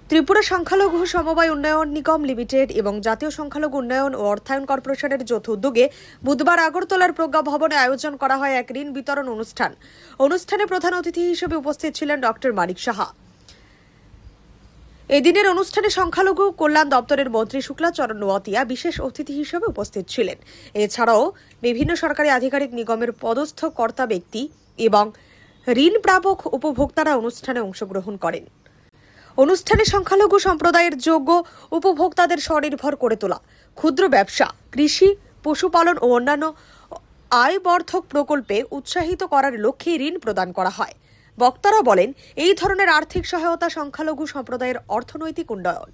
ত্রিপুরা সংখ্যালঘু সমবায় উন্নয়ন নিগম লিমিটেড এবং জাতীয় সংখ্যালঘু উন্নয়ন ও অর্থায়ন কর্পোরেশনের যৌথ উদ্যোগে বুধবার আগরতলার প্রজ্ঞা ভবনে আয়োজন করা হয় এক ঋণ বিতরণ অনুষ্ঠান। অনুষ্ঠানে প্রধান অতিথি হিসেবে উপস্থিত ছিলেন ডক্টর মানিক সাহা। এদিনের অনুষ্ঠানে সংখ্যালঘু কল্যাণ দপ্তরের মন্ত্রী শুক্লাচরণ নোয়াতিয়া বিশেষ অতিথি হিসেবে উপস্থিত ছিলেন। এছাড়াও বিভিন্ন সরকারি আধিকারিক, নিগমের পদস্থ কর্তা ব্যক্তি এবং ঋণ প্রাপক উপভোক্তারা অনুষ্ঠানে অংশগ্রহণ করেন। অনুষ্ঠানে সংখ্যালঘু সম্প্রদায়ের যোগ্য উপভোক্তাদের স্বনির্ভর করে তোলা, ক্ষুদ্র ব্যবসা, কৃষি, পশুপালন ও অন্যান্য আয়বর্ধক প্রকল্পে উৎসাহিত করার লক্ষ্যে ঋণ প্রদান করা হয়। বক্তারা বলেন, এই ধরনের আর্থিক সহায়তা সংখ্যালঘু সম্প্রদায়ের অর্থনৈতিক উন্নয়ন,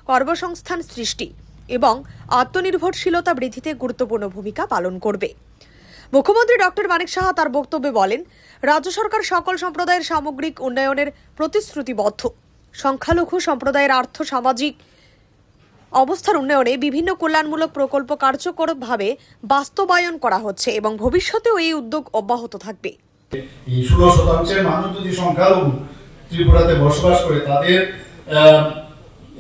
কর্মসংস্থান সৃষ্টি এবং আত্মনির্ভরশীলতা বৃদ্ধিতে গুরুত্বপূর্ণ ভূমিকা পালন করবে। মুখ্যমন্ত্রী ডক্টর মানিক সাহা তার বক্তব্যে বলেন, রাজ্য সরকার সকল সম্প্রদায়ের সামগ্রিক উন্নয়নের প্রতিশ্রুতিবদ্ধ। সংখ্যালঘু সম্প্রদায়ের আর্থ সামাজিক অবস্থার উন্নয়নে বিভিন্ন কল্যাণমূলক প্রকল্প কার্যকরভাবে বাস্তবায়ন করা হচ্ছে এবং ভবিষ্যতেও এই উদ্যোগ অব্যাহত থাকবে। এই 16% মানুষ যদি সংখ্যালঘু ত্রিপুরাতে বসবাস করে, তাদের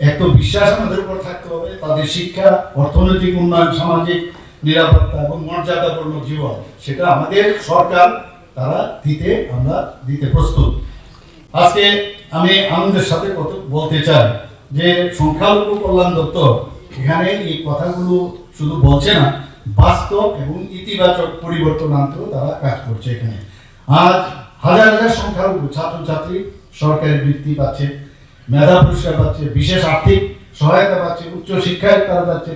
একটা বিশ্বাস আমাদের উপর থাকতে হবে। তাদের শিক্ষা, অর্থনৈতিক উন্নয়ন, সামাজিক নিরাপত্তা এবং মর্যাদাপূর্ণ জীবন, সেটা আমাদের সরকার তারা আমরা দিতে প্রস্তুত। আজকে আমি আনন্দের সাথে বলতে চাই যে সংখ্যালঘু কল্যাণ দপ্তর এখানে এই কথাগুলো শুধু বলছে না, বাস্তব এবং ইতিবাচক পরিবর্তন আনতেও তারা কাজ করছে। এখানে আজ হাজার হাজার সংখ্যালঘু ছাত্রছাত্রী সরকারি বৃত্তি পাচ্ছে, মেধা পুরস্কার পাচ্ছে, বিশেষ আর্থিক সহায়তা পাচ্ছে, উচ্চ শিক্ষায় তারা যাচ্ছে,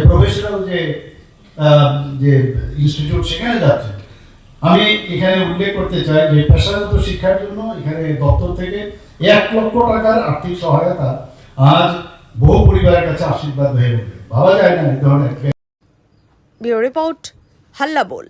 প্রফেশনাল যে ইনস্টিটিউট সেখানে যাচ্ছে। আমি এখানে উল্লেখ করতে চাই যে পেশাগত শিক্ষার জন্য এখানে দপ্তর থেকে 1 লক্ষ টাকার আর্থিক সহায়তা আজ বহু পরিবারের কাছে আশীর্বাদ হয়ে উঠবে। ভাবা যায় না এই ধরনের। ব্যুরো রিপোর্ট, হাল্লা বল।